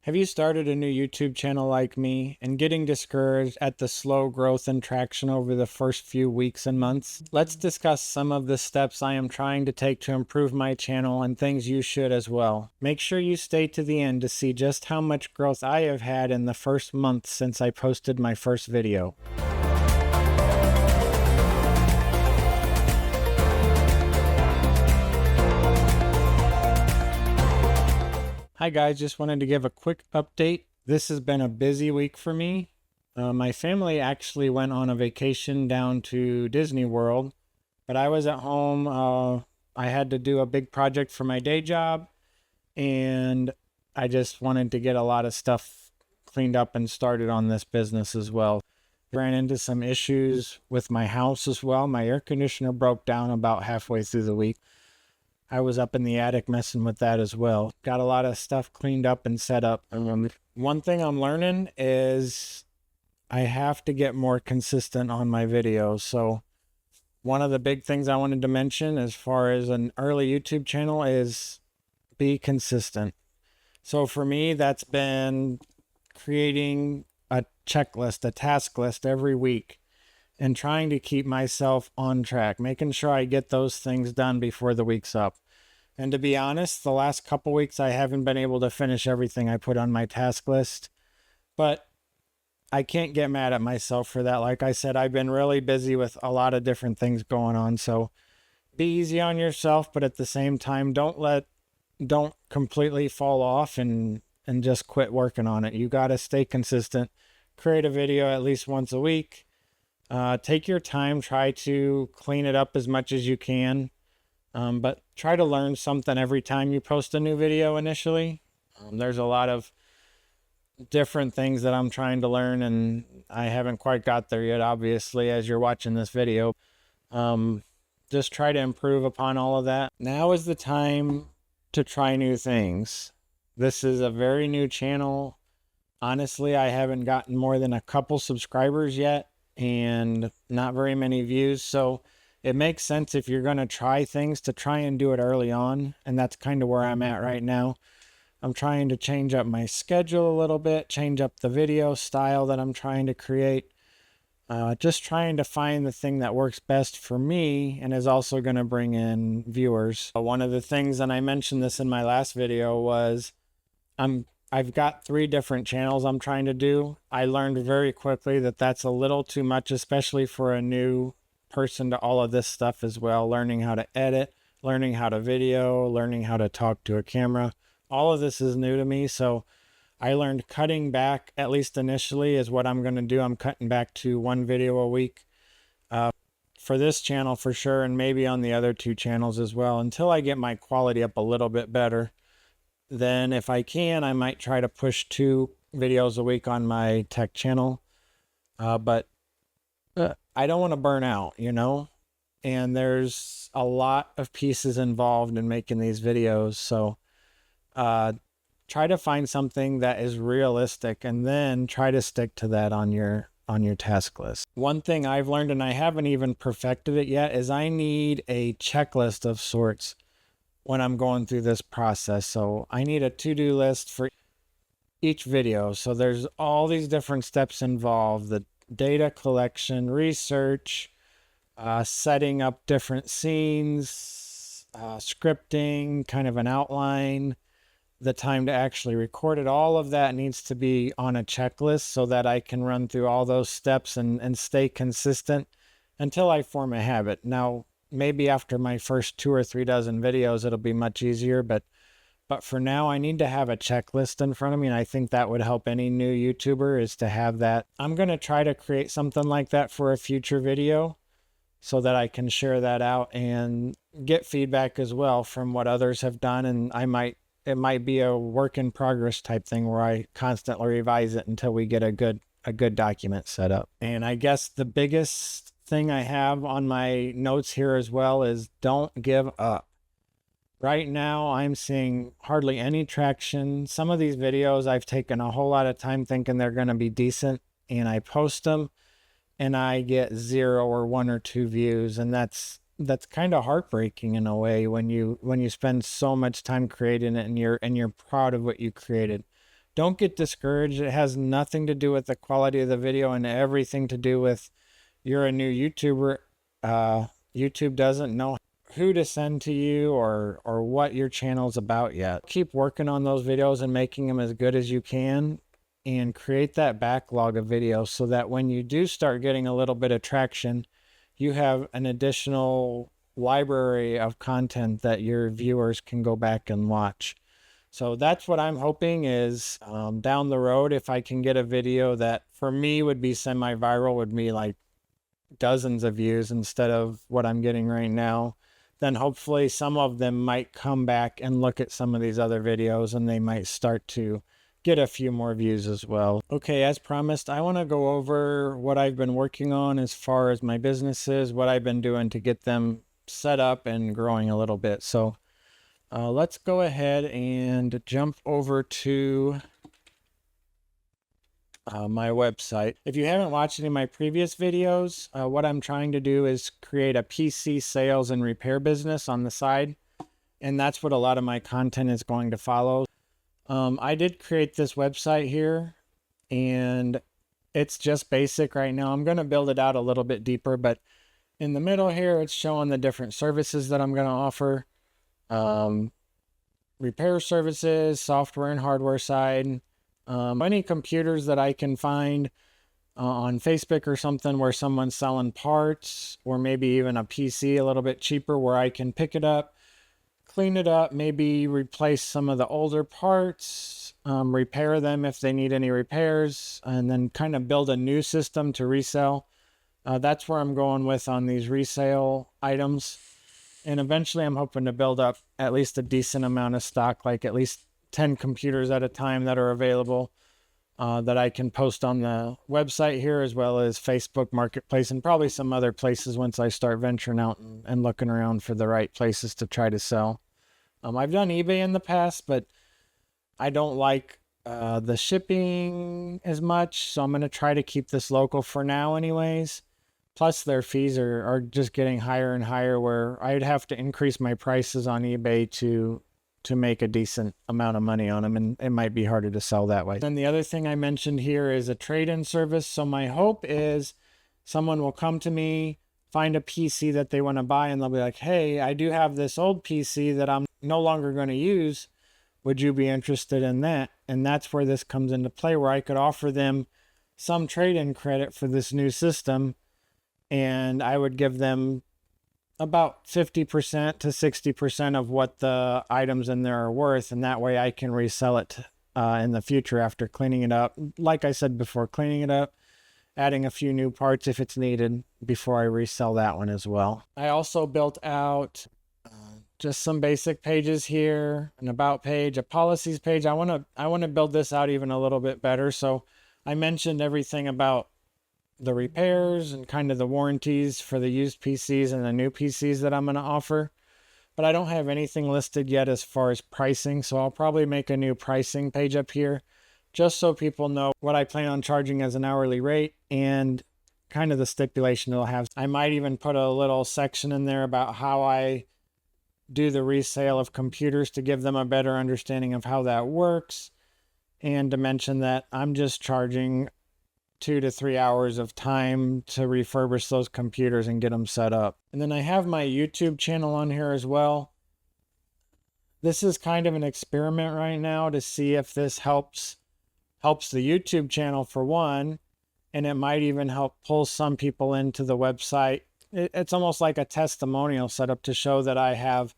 Have you started a new YouTube channel like me and getting discouraged at the slow growth and traction over the first few weeks and months? Let's discuss some of the steps I am trying to take to improve my channel and things you should as well. Make sure you stay to the end to see just how much growth I have had in the first month since I posted my first video. Hi guys, just wanted to give a quick update. This has been a busy week for me. My family actually went on a vacation down to Disney World, but I was at home. I had to do a big project for my day job, and I just wanted to get a lot of stuff cleaned up and started on this business as well. Ran into some issues with my house as well. My air conditioner broke down about halfway through the week. I was up in the attic messing with that as well. Got a lot of stuff cleaned up and set up. One thing I'm learning is I have to get more consistent on my videos. So one of the big things I wanted to mention as far as an early YouTube channel is be consistent. So for me, that's been creating a checklist, a task list every week, and trying to keep myself on track, making sure I get those things done before the week's up. And to be honest, the last couple weeks I haven't been able to finish everything I put on my task list, but I can't get mad at myself for that. Like I said, I've been really busy with a lot of different things going on. So be easy on yourself, but at the same time, don't completely fall off and just quit working on it. You got to stay consistent. Create a video at least once a week. Take your time, try to clean it up as much as you can, but try to learn something every time you post a new video initially. There's a lot of different things that I'm trying to learn, and I haven't quite got there yet, obviously, as you're watching this video. Just try to improve upon all of that. Now is the time to try new things. This is a very new channel. Honestly, I haven't gotten more than a couple subscribers yet and not very many views. So it makes sense if you're going to try things to try and do it early on. And that's kind of where I'm at right now. I'm trying to change up my schedule a little bit, change up the video style that I'm trying to create. Just trying to find the thing that works best for me and is also going to bring in viewers. One of the things, and I mentioned this in my last video, was I've got 3 different channels I'm trying to do. I learned very quickly that that's a little too much, especially for a new person to all of this stuff as well. Learning how to edit, learning how to video, learning how to talk to a camera. All of this is new to me. So I learned cutting back, at least initially, is what I'm going to do. I'm cutting back to 1 video a week for this channel for sure, and maybe on the other 2 channels as well, until I get my quality up a little bit better. Then if I can, I might try to push 2 videos a week on my tech channel. But I don't want to burn out, you know? And there's a lot of pieces involved in making these videos. So try to find something that is realistic and then try to stick to that on your task list. One thing I've learned, and I haven't even perfected it yet, is I need a checklist of sorts when I'm going through this process. So I need a to-do list for each video. So there's all these different steps involved: the data collection, research, setting up different scenes, scripting, kind of an outline, the time to actually record it. All of that needs to be on a checklist so that I can run through all those steps and stay consistent until I form a habit. Now, maybe after my first 2 or 3 dozen videos, it'll be much easier, but for now, I need to have a checklist in front of me, and I think that would help any new YouTuber, is to have that. I'm going to try to create something like that for a future video so that I can share that out and get feedback as well from what others have done, and it might be a work in progress type thing where I constantly revise it until we get a good document set up. And I guess the biggest thing I have on my notes here as well is don't give up. Right now, I'm seeing hardly any traction. Some of these videos I've taken a whole lot of time thinking they're going to be decent, and I post them and I get 0 or 1 or 2 views, and that's kind of heartbreaking in a way when you spend so much time creating it and you're proud of what you created. don't get discouraged. It has nothing to do with the quality of the video and everything to do with you're a new YouTuber. YouTube doesn't know who to send to you or what your channel's about yet. Keep working on those videos and making them as good as you can, and create that backlog of videos so that when you do start getting a little bit of traction, you have an additional library of content that your viewers can go back and watch. So that's what I'm hoping is down the road, if I can get a video that for me would be semi-viral, would be like dozens of views instead of what I'm getting right now, then hopefully some of them might come back and look at some of these other videos and they might start to get a few more views as well. Okay, as promised, I want to go over what I've been working on as far as my businesses, what I've been doing to get them set up and growing a little bit. So let's go ahead and jump over to my website. If you haven't watched any of my previous videos, what I'm trying to do is create a PC sales and repair business on the side. And that's what a lot of my content is going to follow. I did create this website here, and it's just basic right now. I'm going to build it out a little bit deeper, but in the middle here, it's showing the different services that I'm going to offer. Repair services, software and hardware side, any computers that I can find on Facebook or something where someone's selling parts, or maybe even a PC a little bit cheaper where I can pick it up, clean it up, maybe replace some of the older parts, repair them if they need any repairs, and then kind of build a new system to resell. That's where I'm going with on these resale items. And eventually I'm hoping to build up at least a decent amount of stock, like at least 10 computers at a time that are available, that I can post on the website here, as well as Facebook Marketplace and probably some other places once I start venturing out and looking around for the right places to try to sell. I've done eBay in the past, but I don't like the shipping as much, so I'm going to try to keep this local for now anyways. Plus their fees are just getting higher and higher, where I'd have to increase my prices on eBay to make a decent amount of money on them, and it might be harder to sell that way. Then the other thing I mentioned here is a trade-in service. So my hope is someone will come to me, find a PC that they want to buy, and they'll be like, hey, I do have this old PC that I'm no longer going to use. Would you be interested in that? And that's where this comes into play, where I could offer them some trade-in credit for this new system, and I would give them about 50% to 60% of what the items in there are worth, and that way I can resell it in the future after cleaning it up. Like I said before, cleaning it up, adding a few new parts if it's needed before I resell that one as well. I also built out just some basic pages here, an about page, a policies page. I want to build this out even a little bit better. So I mentioned everything about the repairs and kind of the warranties for the used PCs and the new PCs that I'm going to offer. But I don't have anything listed yet as far as pricing, so I'll probably make a new pricing page up here just so people know what I plan on charging as an hourly rate and kind of the stipulation it'll have. I might even put a little section in there about how I do the resale of computers to give them a better understanding of how that works, and to mention that I'm just charging 2 to 3 hours of time to refurbish those computers and get them set up. And then I have my YouTube channel on here as well. This is kind of an experiment right now to see if this helps the YouTube channel for one, and it might even help pull some people into the website. It's almost like a testimonial setup to show that I have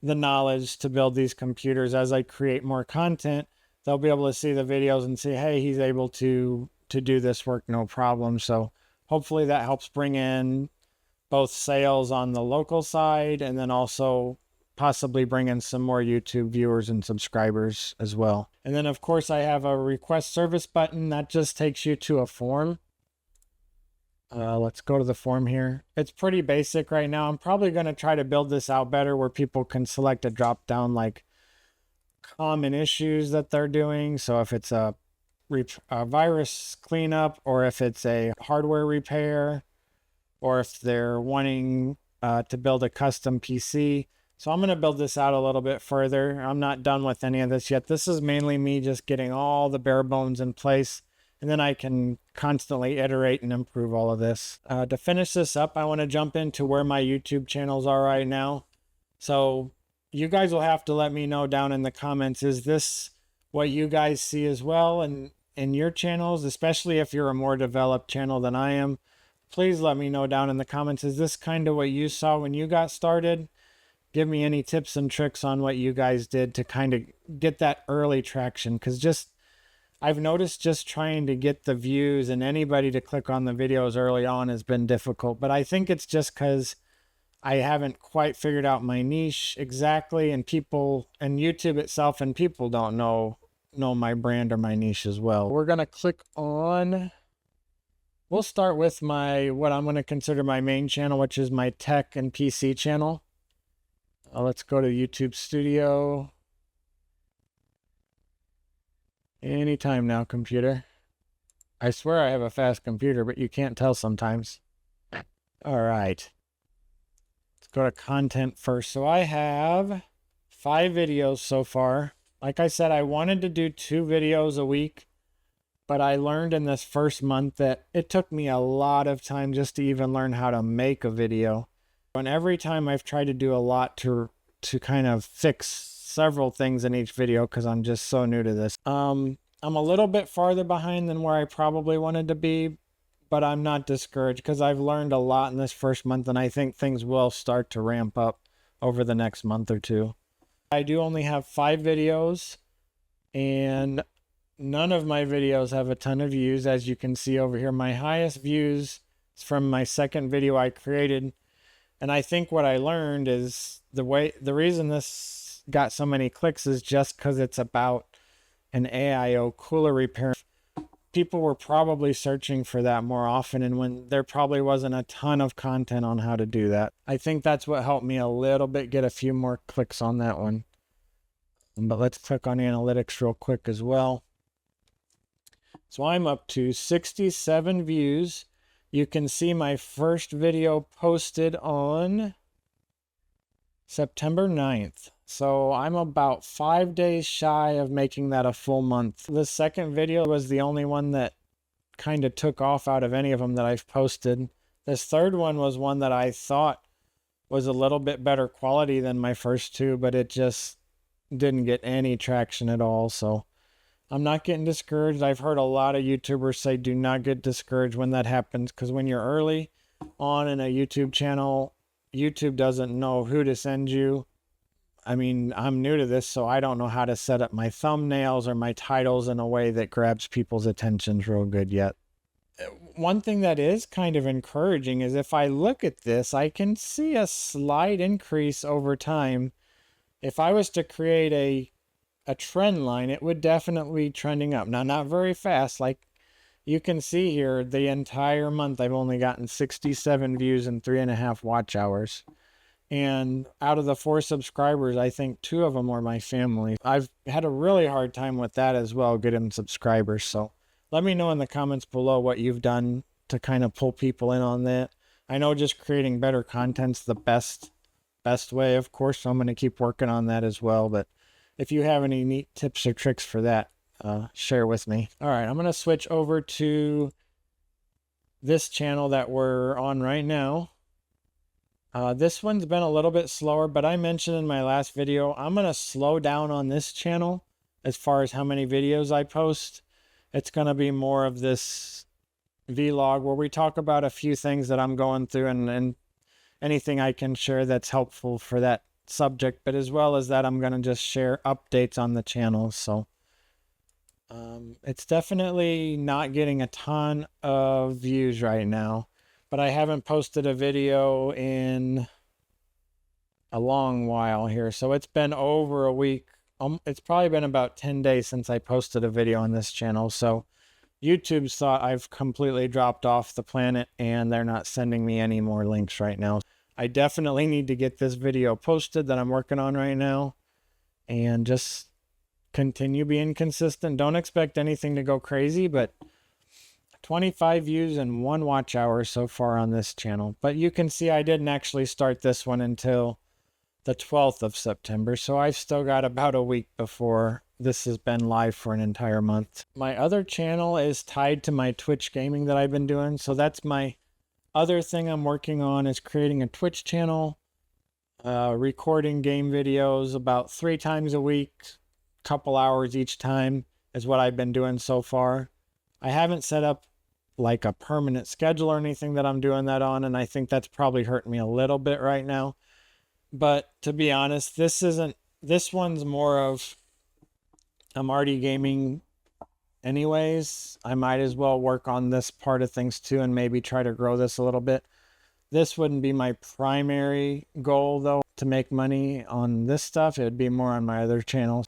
the knowledge to build these computers. As I create more content, they'll be able to see the videos and see, hey, he's able to do this work no problem. So hopefully that helps bring in both sales on the local side, and then also possibly bring in some more YouTube viewers and subscribers as well. And then of course I have a request service button that just takes you to a form. Let's go to the form here. It's pretty basic right now. I'm probably going to try to build this out better where people can select a drop down like common issues that they're doing. So if it's a virus cleanup, or if it's a hardware repair, or if they're wanting to build a custom PC, So I'm going to build this out a little bit further. I'm not done with any of this yet. This is mainly me just getting all the bare bones in place, and then I can constantly iterate and improve all of this. To finish this up, I want to jump into where my YouTube channels are right now. So you guys will have to let me know down in the comments, is this what you guys see as well in your channels, especially if you're a more developed channel than I am. Please let me know down in the comments, is this kind of what you saw when you got started? Give me any tips and tricks on what you guys did to kind of get that early traction, because I've noticed just trying to get the views and anybody to click on the videos early on has been difficult. But I think it's just because I haven't quite figured out my niche exactly, and people and YouTube itself and people don't know my brand or my niche as well. We're going to click on, we'll start with what I'm going to consider my main channel, which is my tech and PC channel. Let's go to YouTube Studio. Anytime now, computer. I swear I have a fast computer, but you can't tell sometimes. All right. Let's go to content first. So I have 5 videos so far. Like I said, I wanted to do 2 videos a week, but I learned in this first month that it took me a lot of time just to even learn how to make a video. And every time I've tried to do a lot to kind of fix several things in each video, because I'm just so new to this. I'm a little bit farther behind than where I probably wanted to be, but I'm not discouraged because I've learned a lot in this first month, and I think things will start to ramp up over the next month or 2. I do only have 5 videos, and none of my videos have a ton of views. As you can see over here, my highest views is from my second video I created. And I think what I learned is the reason this got so many clicks is just because it's about an AIO cooler repair. People were probably searching for that more often, and when there probably wasn't a ton of content on how to do that. I think that's what helped me a little bit get a few more clicks on that one. But let's click on analytics real quick as well. So I'm up to 67 views. You can see my first video posted on September 9th. So I'm about 5 days shy of making that a full month. The second video was the only one that kind of took off out of any of them that I've posted. This third one was one that I thought was a little bit better quality than my first 2, but it just didn't get any traction at all. So I'm not getting discouraged. I've heard a lot of YouTubers say do not get discouraged when that happens, because when you're early on in a YouTube channel, YouTube doesn't know who to send you. I mean, I'm new to this, so I don't know how to set up my thumbnails or my titles in a way that grabs people's attentions real good yet. One thing that is kind of encouraging is if I look at this, I can see a slight increase over time. If I was to create a trend line, it would definitely be trending up. Now, not very fast. Like you can see here, the entire month I've only gotten 67 views and 3.5 watch hours. And out of the 4 subscribers, I think 2 of them were my family. I've had a really hard time with that as well, getting subscribers. So let me know in the comments below what you've done to kind of pull people in on that. I know just creating better content's the best way, of course, so I'm going to keep working on that as well. But if you have any neat tips or tricks for that, share with me. All right, I'm going to switch over to this channel that we're on right now. This one's been a little bit slower, but I mentioned in my last video, I'm going to slow down on this channel as far as how many videos I post. It's going to be more of this vlog where we talk about a few things that I'm going through and anything I can share that's helpful for that subject. But as well as that, I'm going to just share updates on the channel. So it's definitely not getting a ton of views right now, but I haven't posted a video in a long while here. So it's been over a week. It's probably been about 10 days since I posted a video on this channel. So YouTube's thought I've completely dropped off the planet and they're not sending me any more links right now. I definitely need to get this video posted that I'm working on right now and just continue being consistent. Don't expect anything to go crazy, but 25 views and 1 watch hour so far on this channel. But you can see I didn't actually start this one until the 12th of September, so I've still got about a week before this has been live for an entire month. My other channel is tied to my Twitch gaming that I've been doing, so that's my other thing I'm working on, is creating a Twitch channel, recording game videos about 3 times a week, couple hours each time is what I've been doing so far. I haven't set up like a permanent schedule or anything that I'm doing that on, and I think that's probably hurting me a little bit right now. But to be honest, this one's more of, I'm already gaming anyways. I might as well work on this part of things too and maybe try to grow this a little bit. This wouldn't be my primary goal though, to make money on this stuff. It would be more on my other channels.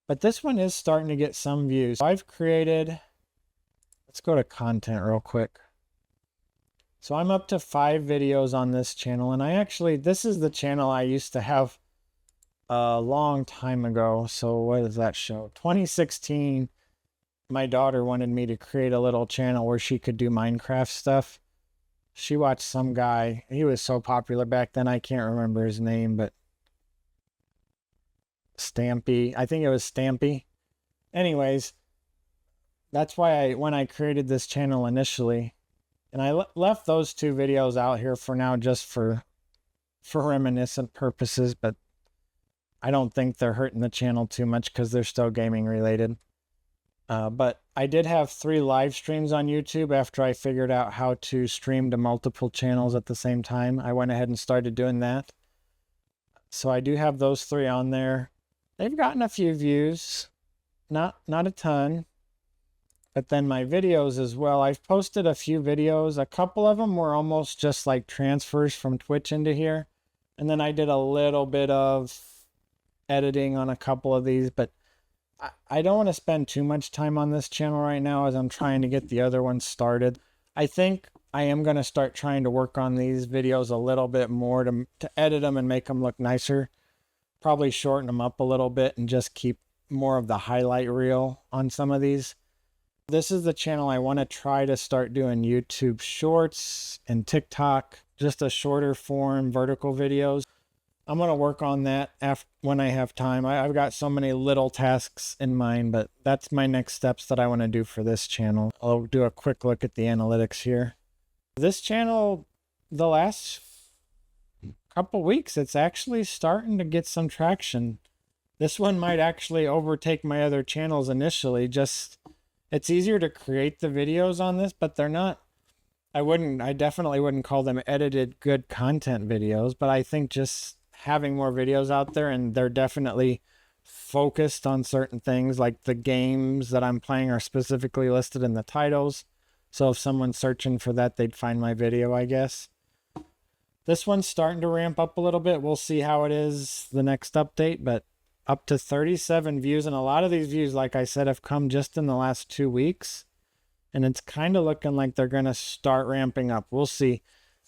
But this one is starting to get some views. I've created, let's go to content real quick. So I'm up to 5 videos on this channel, and this is the channel I used to have a long time ago. So what does that show? 2016, my daughter wanted me to create a little channel where she could do Minecraft stuff. She watched some guy, he was so popular back then, I can't remember his name, but Stampy, I think it was Stampy. Anyways, that's why when I created this channel initially, and I left those 2 videos out here for now just for reminiscent purposes, but I don't think they're hurting the channel too much because they're still gaming related. But I did have 3 live streams on YouTube after I figured out how to stream to multiple channels at the same time. I went ahead and started doing that. So I do have those 3 on there. They've gotten a few views, not a ton. But then my videos as well, I've posted a few videos. A couple of them were almost just like transfers from Twitch into here. And then I did a little bit of editing on a couple of these, but I don't want to spend too much time on this channel right now as I'm trying to get the other ones started. I think I am going to start trying to work on these videos a little bit more to edit them and make them look nicer. Probably shorten them up a little bit and just keep more of the highlight reel on some of these. This is the channel I want to try to start doing YouTube Shorts and TikTok, just a shorter form vertical videos. I'm going to work on that when I have time. I've got so many little tasks in mind, but that's my next steps that I want to do for this channel. I'll do a quick look at the analytics here. This channel, the last couple weeks, it's actually starting to get some traction. This one might actually overtake my other channels initially. It's easier to create the videos on this, but they're not, I definitely wouldn't call them edited good content videos, but I think just having more videos out there, and they're definitely focused on certain things, like the games that I'm playing are specifically listed in the titles. So if someone's searching for that, they'd find my video, I guess. This one's starting to ramp up a little bit. We'll see how it is the next update, but up to 37 views, and a lot of these views, like I said, have come just in the last 2 weeks, and it's kind of looking like they're going to start ramping up. We'll see.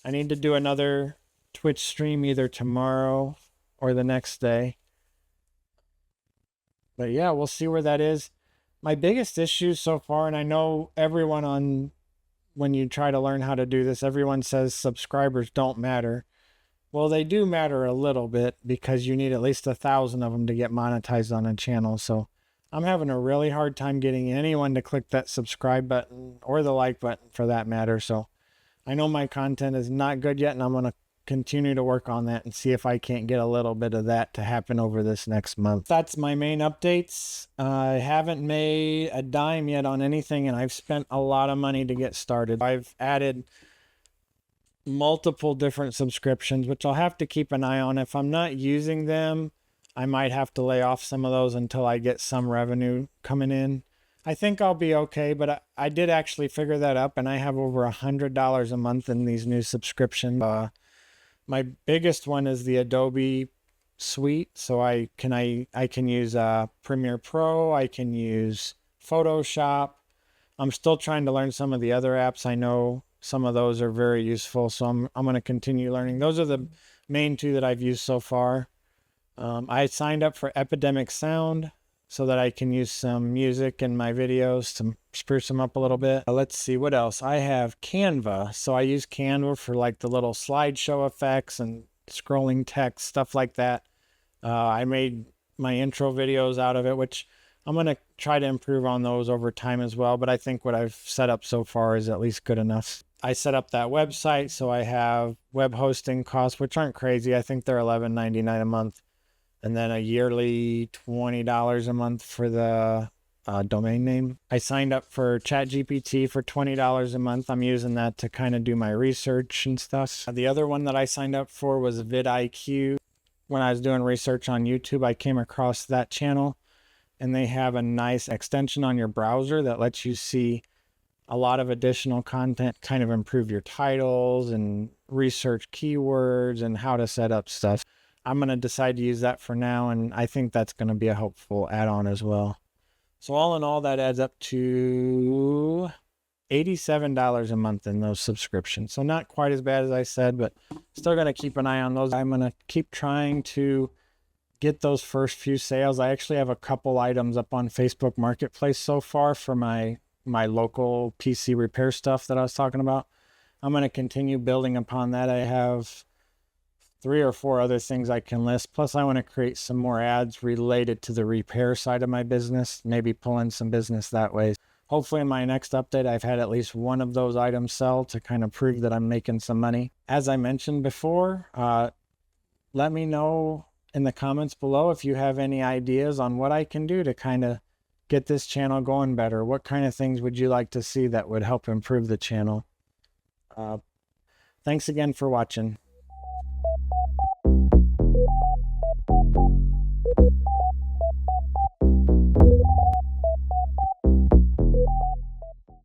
I need to do another Twitch stream either tomorrow or the next day. But yeah, we'll see where that is. My biggest issue so far, and I know everyone when you try to learn how to do this, everyone says subscribers don't matter. Well, they do matter a little bit because you need at least 1,000 of them to get monetized on a channel. So I'm having a really hard time getting anyone to click that subscribe button or the like button for that matter. So I know my content is not good yet, and I'm going to continue to work on that and see if I can't get a little bit of that to happen over this next month. That's my main updates. I haven't made a dime yet on anything, and I've spent a lot of money to get started. I've added multiple different subscriptions, which I'll have to keep an eye on. If I'm not using them, I might have to lay off some of those until I get some revenue coming in. I think I'll be okay, but I did actually figure that up, and I have over $100 a month in these new subscriptions. My biggest one is the Adobe suite, so I can use Premiere Pro, I can use Photoshop. I'm still trying to learn some of the other apps. I know some of those are very useful, so I'm going to continue learning. Those are the main 2 that I've used so far. I signed up for Epidemic Sound so that I can use some music in my videos to spruce them up a little bit. Let's see what else. I have Canva, so I use Canva for like the little slideshow effects and scrolling text, stuff like that. I made my intro videos out of it, which I'm going to try to improve on those over time as well. But I think what I've set up so far is at least good enough. I set up that website, so I have web hosting costs, which aren't crazy. I think they're $11.99 a month. And then a yearly $20 a month for the domain name. I signed up for ChatGPT for $20 a month. I'm using that to kind of do my research and stuff. The other one that I signed up for was vidIQ. When I was doing research on YouTube, I came across that channel, and they have a nice extension on your browser that lets you see a lot of additional content, kind of improve your titles and research keywords and how to set up stuff. I'm going to decide to use that for now, and I think that's going to be a helpful add-on as well. So all in all, that adds up to $87 a month in those subscriptions. So not quite as bad as I said, but still going to keep an eye on those. I'm going to keep trying to get those first few sales. I actually have a couple items up on Facebook Marketplace so far for my local PC repair stuff that I was talking about. I'm going to continue building upon that. I have 3 or 4 other things I can list. Plus, I want to create some more ads related to the repair side of my business, maybe pull in some business that way. Hopefully in my next update, I've had at least one of those items sell to kind of prove that I'm making some money. As I mentioned before, let me know in the comments below if you have any ideas on what I can do to kind of get this channel going better. What kind of things would you like to see that would help improve the channel? Thanks again for watching.